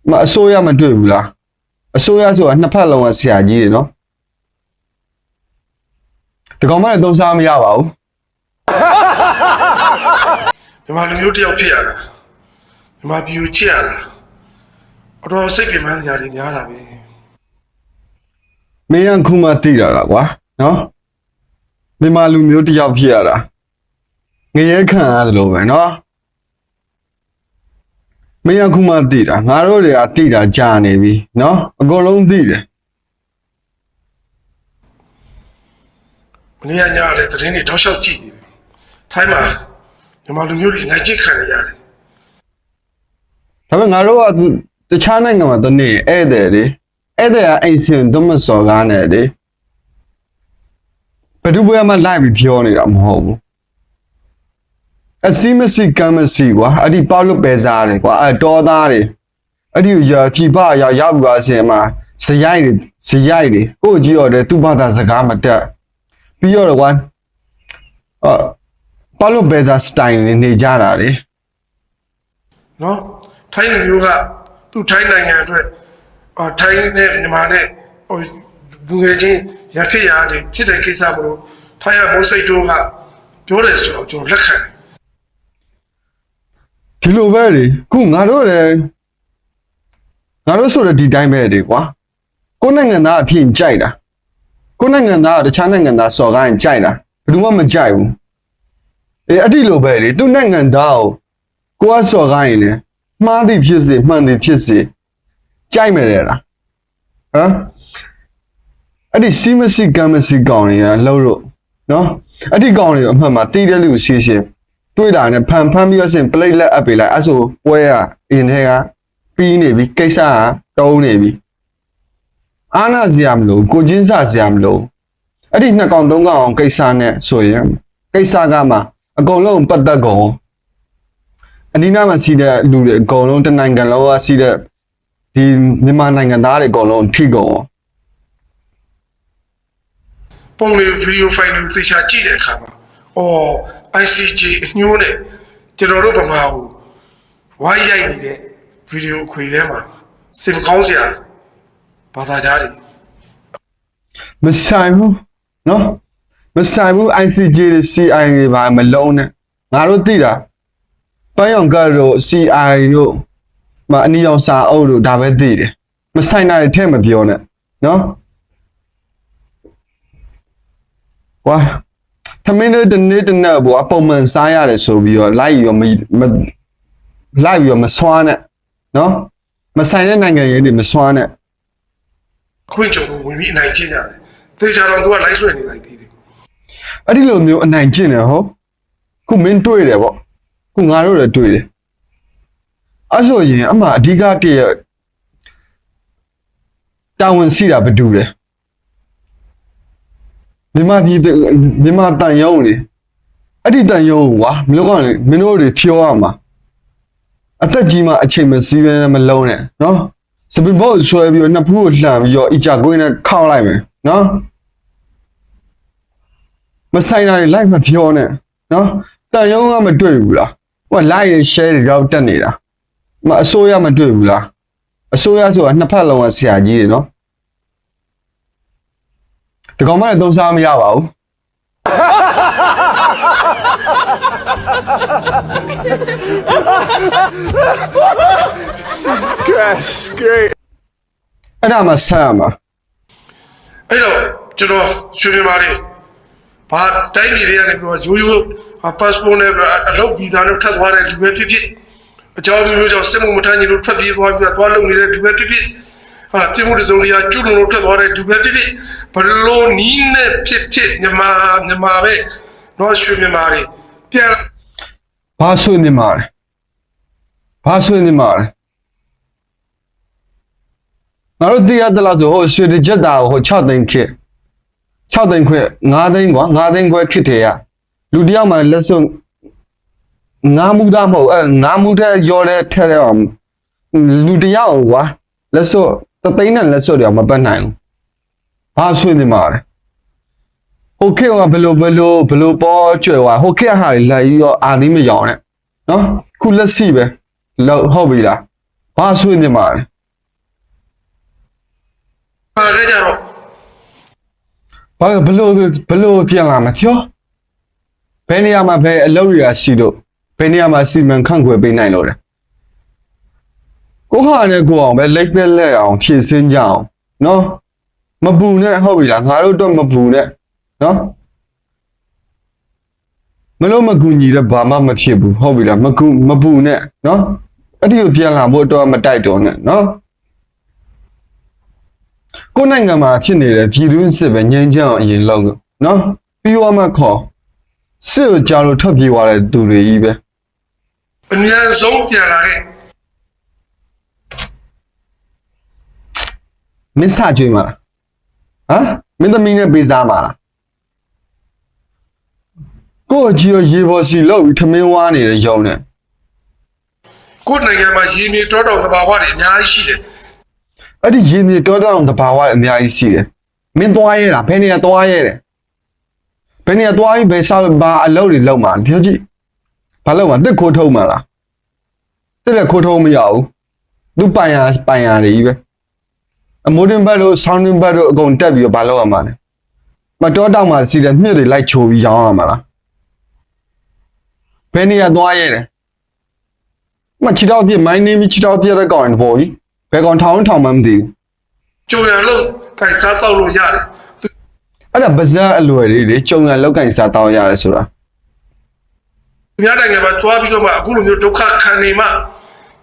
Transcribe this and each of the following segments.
မအစိုးရမတွေ့ဘူးလားအစိုးရဆိုတာနှစ်ဖက်လုံးကဆရာကြီးတွေနော်ဒီကောင်မလည်းသုံးစားမရပါဘူးမြန်မာလူမျိုးတယောက်ဖြစ်ရတာမြန်မာပြည်ကိုချစ်ရတာအတော်စိတ်ပြင်းမှန်းစရာတွေများတာပဲ မင်းကခုမှသိတာလားကွာနော်မြန်မာလူမျိုးတယောက်ဖြစ်ရတာငရဲခံရတယ်လို့ပဲနော်မင်းကခုမှသိတာငါတို့တွေကသိတာကြာနေပြီနော်အကုန်လုံးသိတယ်မနေ့ကညလည်းသတင်းတွေတောက်လျှောက်ကြည့်နေတယ်ထိုင်းမှာမြန်မာလူမျိုးတွေနိုင်ကျင့်ခံနေရတယ်ဒါပေမဲ့ငါတို့ကတခြားနိုင်ငံမှာတနေ့ဧည့်သည်တွေဧည့်သည်ကအိမ်စင်တော့မစော်ကားနဲ့လေဘယ်သူပွဲမှာလိုက်ပြီးပြောနေတာမဟုတ်ဘူးအစီမစီကမ်းမစီကွာအဲ့ဒီပေါလုပဲစားတယ်ကွာအဲ့တော်သားတွေအဲ့ဒီရဖြီပါရောက်ပါစင်မှာဇရိုက်တွေကိုကြည့်ရတယ်သူ့ဘာသာစကားမတက်ပြီးတော့ကွာပေါလုပဲစားစတိုင်နေကြတာလေနော်ထိုင်းလူမျိုးကသူ့ထိုင်းနိုင်ငံအတွက်ထိုင်းနဲ့မြန်မာနဲ့လူငယ်ချင်းရခိုင်ရတယ်ဖြစ်တဲ့ကိစ္စမလို့ထိုင်းရမိုးစိတ်တို့ကပြောတယ်ဆိုတော့ကျွန်တော်လက်ခံတယ်ဒီလိုပဲလေခုငါတို့ဆိုတဲ့ဒီတိုင်းပဲလေကွာကိုယ်နိုင်ငံသားအဖြစ်ကြိုက်တာကိုယ်နိုင်ငံသားတခြားနိုင်ငံသားစော်ကားရင်ကြိုက်တာဘယ်သူမှမကြိုက်ဘူးအဲ့ဒီလိုပဲလေသူနိုင်ငံသားကိုကစော်ကားရင်လေမှားသည်ဖြစ်စေမှန်သည်ဖြစ်စေကြိုက်မယ်လေလားဟမ်အဲ့ဒီစီမစီကမ်းမစီကောင်တွေကလှုပ်လို့နော်အဲ့ဒီကောင်တွေအမှန်မှာတီးတဲ့လူရှိရှိတွေ့တာနဲ့ဖန်ပြီးတော့ပလိတ်လက်အပ်ပေးလိုက်အဲ့ဆိုပွဲကအင်းထဲကပြီးနေပြီကိစ္စကတုံးနေပြီအာနာစရာမလို့ကိုချင်းစာစရာမလို့အဲ့ဒီနှစ်ကောင်သုံးကောင်ကိစ္စနဲ့ဆိုရင်ကိစ္စကမှအကုန်လုံးပတ်သက်ကုန်အနီးနားမှာရှိတဲ့လူတွေအကုန်လုံးတနိုင်ငံလုံးကရှိတဲ့ဒီမြန်မာနိုင်ငံသားတွေအကုန်လုံးထိကုန်ပုံလေးဗီဒီယိုဖိုင်တွေသိချာကြည့်တဲ့အခါမှာICJ အညိုးနဲ့ကျွန်တော်တို့ဗမာကိုဝိုင်းရိုက်နေတဲ့ဗီဒီယိုအခွေထဲမှာစင်ကောင်းစရာဘာသာကြားတွေမဆိုင်ဘူးနော်မဆိုင်ဘူး ICJ တွေ CI တွေပါမလုံးနဲ့ငါတို့သိတာပန်းရောင်ကတ်တို့ CI တို့မအနီရောင်စာအုပ်တို့ဒါပဲသိတယ်မဆိုင်တာထဲမပြောနဲ့နော်ဝါသမင်းတို့တနေ့တနေ့ဘောအပုံမှန်စားရတယ်ဆိုပြီးတော့လိုက်ရောမဆွားနဲ့နော်မဆိုင်တဲ့နိုင်ငံရေးတွေမဆွားနဲ့ခွင့်ကြုံဝင်ပြီးအနိုင်ကျင့်ကြတယ်သေချာတော့သူကလိုက်ဆွဲနေလိုက်သေးတယ်အဲ့ဒီလိုမျိုးအနိုင်ကျင့်တယ်ဟုတ်ခုမင်းတွေ့တယ်ပေါ့ခုငါတို့လည်းတွေ့တယ်အဲ့ဆိုရင်အမှအဓိကတည်းတာဝန်ရှိတာဘာတူလဲမြန်မာတန်ရုံးလေအဲ့ဒီတန်ရုံးကွာမလို့ကောင်းလေမင်းတို့တွေဖြောရမှာအသက်ကြီးမှအချိန်မစည်းဘဲမလုံးနဲ့နော်စပင်ဘောဆွဲပြီးနှစ်ဖူးကိုလှန်ပြီးတော့အကြကွင်းနဲ့ခောက်လိုက်မယ်နော်မဆိုင်တာလိုက်မဖြောနဲ့နော်တန်ရုံးကမတွေ့ဘူးလားဟိုလိုက်ရ share တွေရောက်တက်နေတာမအစိုးရမတွေ့ဘူးလားအစိုးရဆိုတာနှစ်ဖက်လုံးကဆရာကြီးတွေနော်ဒီကောင်မလည်းသုံးစားမရပါဘူးအဲ့ဒါမှဆက်ရမှာအဲ့တော့ကျွန်တော်ရွှေမြန်မာတွေဘာတိုင်းပြည်တွေကနေပြီးတော့ရိုးရိုးpassport နဲ့အလုပ်ဗီဇာနဲ့ထပ်သွားတဲ့လူပဲဖြစ်ဖြစ်အကြောင်းမျိုးကြောင့်စစ်မှုမထမ်းချင်လို့ထွက်ပြေးသွားပြီးတော့သွားလုပ်နေတဲ့လူပဲဖြစ်ဖြစ်ပြည်မှုတစုံတရာကျွလုံလို့ထွက်သွားတဲ့လူပဲဖြစ်ဖြစ်ဘလို့နီးနဲ့ဖြစ်မြန်မာပဲတော့ရွှေမြန်မာတွေပြန်ဘာဆွေးနေမှာလဲငါတို့သိရတဲ့လောက်ဆိုဟိုရွှေတကြက်တာဟို6သိန်းခစ်6သိန်းခွဲ9သိန်းကွာ9သိန်းခွဲခစ်တယ်ရလူတယောက်မှလက်စွပ်9မှုသားမဟုတ်9မှုထဲရောတဲ့ထဲအောင်လူတယောက်ကွာလက်စွပ်တသိန်းနဲ့လက်စွပ်တော့မပတ်နိုင်ဘူးဘာဆွေးနေမှာလဲဟိုခေတ်ကဘလို့ပေါ်ကျွယ်သွားဟိုခေတ်ဟာလိုက်ပြီးတော့အာသီးမရောင်နဲ့နော်ခုလက်ရှိပဲဟုတ်ပြီလားဘာဆွေးနေမှာလဲ ပါခဲ့ကြတော့ ဘာဘလို့ပြန်လာမှာပြောဘယ်နေရာမှာပဲအလုပ်ရရှိလို့ဘယ်နေရာမှာစီမံခန့်ခွဲပေးနိုင်လို့လဲကိုဟာနဲ့ကိုအောင်ပဲလက်ပဲလက်အောင်ဖြည့်စင်းကြအောင်နော်မပူနဲ့ဟုတ်ပြီလားငါတို့တော့မပူနဲ့နော်မလို့မကူညီတော့ဘာမှမဖြစ်ဘူးဟုတ်ပြီလားမပူနဲ့နော်အဲ့ဒီကိုပြန်လာဖို့တော့မတိုက်တော့နဲ့နော်ကိုနိုင်ငံမှာဖြစ်နေတဲ့ပြည်တွင်းစစ်ပဲငြိမ်းချမ်းအောင်အရင်လုပ်နော်ပြီးတော့မှခေါ်စစ်ကိုကြားလို့ထွက်ပြေးသွားတဲ့သူတွေကြီးပဲ အများဆုံးပြန်လာခဲ့ မင်းစကြွေးမှာလားဟမ်မင်းသမီးနဲ့ပေးစားမှာလားကိုအကြီးရောရေပေါ်စီလောက်ပြီးထမင်းဝါနေတဲ့ရုံနဲ့ ကိုယ်နိုင်ငံမှာရင်းမြေတောတောင်သဘာဝတွေအများကြီးရှိတယ် အဲ့ဒီရေမြေတောတောင်တဘာဝအများကြီးရှိတယ်မင်းသွားရဲလားဘယ်နေရာသွားရဲတယ်ဘယ်နေရာသွားပြီးဘယ်စားဘာအလုပ်တွေလုပ်မှာပြောကြည့်ဘာလုပ်မှာတစ်ခိုးထုံးမှာလားတစ်လက်ခိုးထုံးမရဘူးသူပိုင်ရတွေကြီးပဲအမိုးတင်ဘက်တို့ဆောင်းတင်ဘက်တို့အကုန်တက်ပြီးတော့ဘာလုပ်ရမှာလဲမတောတောင်မှာစီတဲ့မြစ်တွေလိုက်ချိုးပြီးရောင်းရမှာလားဘယ်နေရာသွားရဲတယ်မချီတော့ပြမိုင်းနေမချီတော့ပြတဲ့ကောင်ဘောကြီးဘယ်ကောင်ထောင်မှမသိဘူး ကြုံရလို့ကြိုက်စားတော့လို့ရတယ် အဲ့ဒါပါဇက်အလွယ်လေးတွေကြုံရလောက်ကင်စားတောင်းရတယ်ဆိုတာ သူများနိုင်ငံမှာသွားပြီးတော့မှအခုလိုမျိုးဒုက္ခခံနေမှ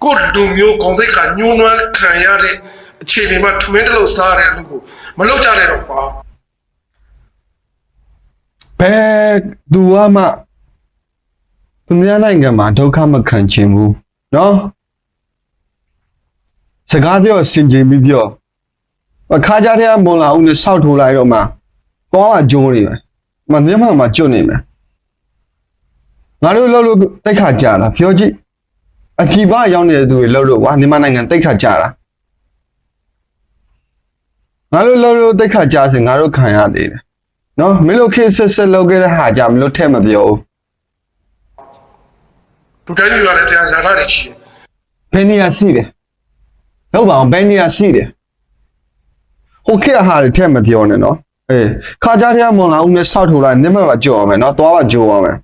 ကိုယ်လူမျိုးဂုံသိက္ခာညှိုးနွမ်းခံရတဲ့အခြေအနေမှာထမင်းတစ်လုံးစားရတယ်လို့ကိုမလုပ်ကြနဲ့တော့ကွာ ဘယ်သူမှသူများနိုင်ငံမှာဒုက္ခမခံချင်ဘူးနော်စကားပြောစင်ကြင်ပြီးပြောအခါကြတဲ့မွန်လာဦးနဲ့ဆောက်ထိုးလိုက်တော့မှသွားမှကျိုးနေမယ်မမြမမှာကျွတ်နေမယ်ငါတို့လှုပ်လို့တိတ်ခါကြတာပြောကြည့်အဖြီပါရောက်နေတဲ့သူတွေလှုပ်လို့ကွာမြန်မာနိုင်ငံတိတ်ခါကြတာငါတို့လှုပ်လို့တိတ်ခါကြစင်ငါတို့ခံရသေးတယ်နော်မင်းတို့ခေတ်ဆက်လုပ်ခဲ့တဲ့ဟာကြမလို့ထဲမပြောဘူး လူတိုင်းလူရတဲ့တရားဇာတာတွေရှိတယ် ဘယ်နေရာရှိတယ်လောက်ပါအောင်ဘယ်နေရာရှိတယ်ဟိုခေတ်ဟာတွေထဲမပြောနဲ့နော်အေးခါကြတဲ့မွန်လာဦးနဲ့ဆောက်ထိုးလိုက်နစ်မမှာကြော်အောင်မယ်နော်သွားပါကြော်အောင်မယ်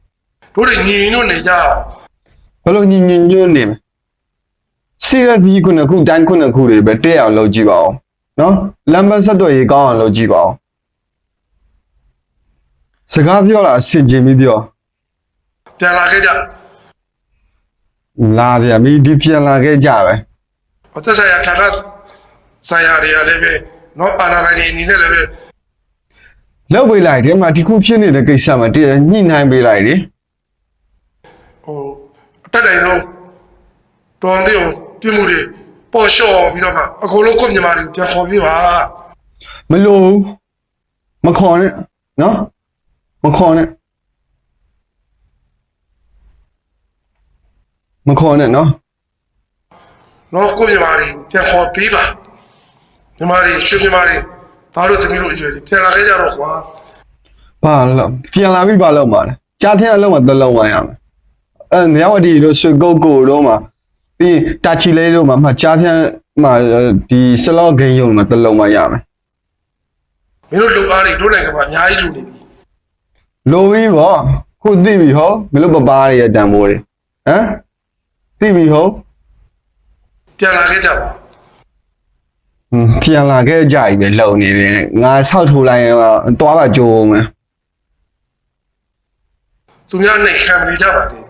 တို့တွေညီညွတ်နေကြအောင် ဘယ်လိုညင်ညွတ်နေမလဲစီရစီခုနှစ်ခုတိုင်းခုနှစ်ခုတွေပဲတက်အောင်လုပ်ကြည့်ပါဦးနော်လမ်းပန်းဆက်သွယ်ရေးကောင်းအောင်လုပ်ကြည့်ပါဦးစကားပြောတာအဆင်ပြေပြီးပြော ပြန်လာခဲ့ကြ လာဗျာမိဒီပြန်လာခဲ့ကြပဲ အသက်ဆိုင်ရာဌာနဆိုင်ရာတွေကလည်းပဲနော်အာဏာပိုင်တွေအနေနဲ့လည်းပဲ လောက်ပေးလိုက်တယ်မှာဒီခုဖြစ်နေတဲ့ကိစ္စမှာတည်းညှိနှိုင်းပေးလိုက်လေ ဟိုအတက်တိုင်းဆုံးတော်တဲ့ပြမှုတွေပေါ်လျှော့ပြီးတော့မှအကုန်လုံးကိုမြန်မာတွေကိုပြန်ခေါ်ပြပါ မလို့မခေါ်နဲ့နော်မခေါ်နဲ့မခေါ်နဲ့နော် နော်ကိုမြန်မာတွေပြန်ခေါ်ပေးပါမြန်မာတွေရွှေမြန်မာတွေသားတို့သမီးတို့အရွယ်တွေပြန်လာခဲ့ကြတော့ကွာ ဘာလို့ပြန်လာပြီဘာလို့မှာလဲကြားတဲ့အလုံးမှာသလုံးဝရမယ်နေရာဝတီတို့ဆွေကုတ်ကိုတို့မှာပြီးတာချီလေးတို့မှာကြားတဲ့မှာဒီစလော့ဂိမ်းရုံမှာသလုံးဝရမယ် မင်းတို့လူအားတွေတို့နိုင်ငံမှာအများကြီးလူနေပြီ လိုပြီးဗောခုသိပြီဟောမင်းတို့ပပားတွေရဲ့တန်ဖိုးတွေဟမ်သိပြီဟော ပြန်လာခဲ့ကြပါ ပြန်လာခဲ့ကြပြီပဲလုံနေတယ်ငါဆောက်ထိုးလိုက်ရင်သွားပါကြိုးအောင်မယ် သူများနေခံနေကြပါလေ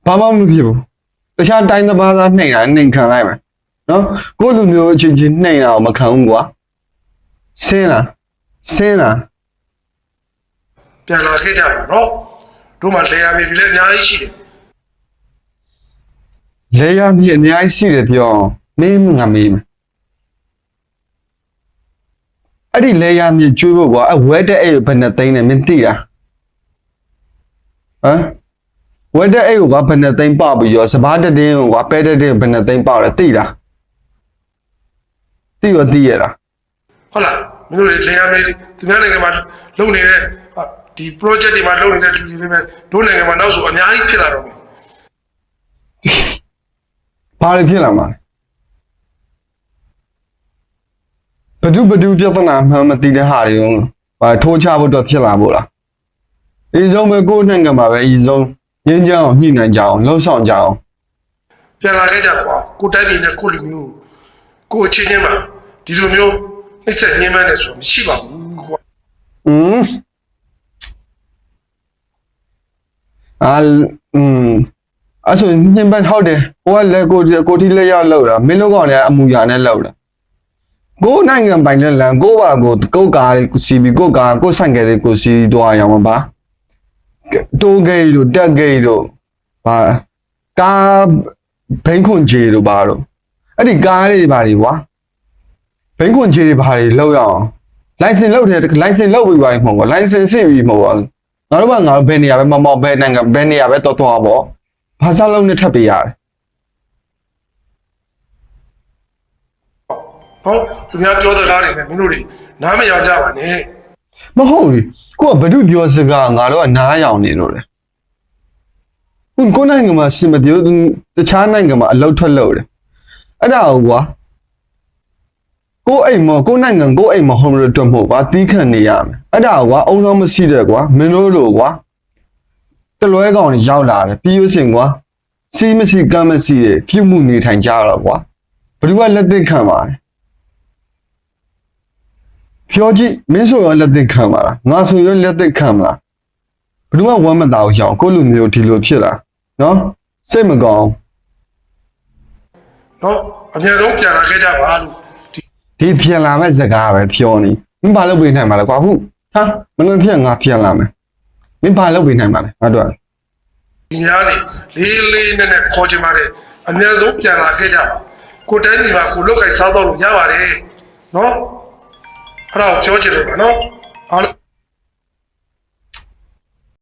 ဘာမှမဖြစ်ဘူးတခြားတိုင်းတစ်ပါးသားနှိမ့်တာနှိမ့်ခံလိုက်မယ်နော်ကိုယ့်လူမျိုးအချင်းချင်းနှိမ့်တာကိုမခံဘူးကွာဆင်းလား ပြန်လာခဲ့ကြပါနော်တို့မှလေယာဉ်တွေလည်းအများကြီးရှိတယ် လေယာဉ်ကြီးအများကြီးရှိတယ်ပြောမင်းငါမေးမယ်အဲ့ဒီလေယာဉ်ကြီးကျွေးဖို့ကွာအဝဲတဲ့အဲ့ဘယ်နဲ့သိန်းနဲ့မင်းသိတာဟမ်ဝဲတဲ့အဲ့ကိုကွာဘယ်နဲ့သိန်းပေါက်ပြီးရောစပားတက်တင်းကိုကွာပဲတက်တင်းဘယ်နဲ့သိန်းပေါက်လဲသိလားသိရောသိရလား ဟုတ်လားမင်းတို့လေယာဉ်တွေသူများနိုင်ငံမှာလုပ်နေတဲ့ဒီ project တွေမှာလုပ်နေတဲ့လူတွေလည်းပဲတို့နိုင်ငံမှာနောက်ဆိုအများကြီးဖြစ်လာတော့မယ် ဘာတွေဖြစ်လာမှာလဲဘ ဘဒုပြဿနာမှမသိတဲ့ဟာတွေဘာထိုးချဖို့တော့ဖြစ်လာဖို့လားအရင်ဆုံးပဲကိုယ့်နိုင်ငံမှာပဲအရင်ဆုံးငင်းကြအောင်ညှိနှိုင်းကြအောင်လှုပ်ဆောင်ကြအောင် ပြန်လာခဲ့ကြကွာကိုတိုင်းပြည်နဲ့ကိုလူမျိုးကိုအချင်းချင်းမှာဒီလိုမျိုးနှိမ့်ဆက်ညှင်းပန်းနေဆိုတော့မရှိပါဘူးကွာ အဲ့ဆိုညှင်းပန်းဟုတ်တယ်ဟိုကလည်းကိုတီလက်ရောက်လောက်တာမင်းတို့ကောင်လည်းအမူအရာနဲ့လောက်တာကိုနိုင်ငံပိုင်တဲ့လမ်းကိုပါကိုကားကိုစီဘီကိုကားကိုဆိုင်ကလေးကိုစီတော့ရအောင်ပါတိုးဂိတ်တို့တက်ဂိတ်တို့ဘာကားဘိန်းခွန်ကြီးတို့ဘာတို့အဲ့ဒီကားတွေဘာတွေကွာဘိန်းခွန်ကြီးတွေဘာတွေလောက်ရအောင်လိုင်စင်လောက်တယ်လိုင်စင်လောက်ပြီးပါမဟုတ်ဘူးလိုင်စင်စစ်ပြီးမဟုတ်ဘူးငါတို့ဘယ်နေရာပဲမောက်ဘယ်နိုင်ငံဘယ်နေရာပဲတော်ပေါ့ဘာသာလုံးနဲ့ထပ်ပေးရတယ် ဟုတ်သူများပြောစကားတွေနဲ့မင်းတို့တွေနားမယောင်ကြပါနဲ့ မဟုတ်လေကိုကဘဒုပြောစကားငါတို့ကနားရောင်နေလို့လေကိုနိုင်ငံမှာစင်မပြောတခြားနိုင်ငံမှာအလောက်ထွက်လို့တယ်အဲ့ဒါကိုကွာကိုအိမ်မကိုနိုင်ငံကိုအိမ်မဟုတ်လို့တွတ်ဖို့ကွာတီးခန့်နေရမယ်အဲ့ဒါကွာအုံတော့မရှိတဲ့ကွာမင်းတို့လိုကွာတလွဲကောင်ရောက်လာတယ်ပြီးရစင်ကွာစီးမရှိကမ်းမရှိတဲ့ပြုမှုနေထိုင်ကြတော့ကွာဘယ်သူကလက်သိခံပါလဲပြောကြည့်မင်းဆိုရောလက်သိခံပါလားငါဆိုရောလက်သိခံမလားဘယ်သူမှဝမ်းမသာအောင်ရှောင်းကိုလူမျိုးဒီလိုဖြစ်လာနော်စိတ်မကောင်း နော်အများဆုံးပြန်လာခဲ့ကြပါလို့ ဒီပြန်လာမဲ့စကားပဲပြောနေမင်းဘာလုပ်ပေးနိုင်မှာလဲကွာဟုတ်ဟာမနှပြန်ငါပြန်လာမယ်မင်းဘာလုပ်ပေးနိုင်မှာလဲငါတို့ ဒီညာနေလေးနဲ့ခေါ်ချင်ပါတယ်အများဆုံးပြန်လာခဲ့ကြပါကိုတိုင်းပြည်မှာကိုလုတ်ကိုက်စားတော့လို့ရပါတယ်နော်အဲ့ဒါကိုပြောချင်တယ်ပါနော်အားလုံး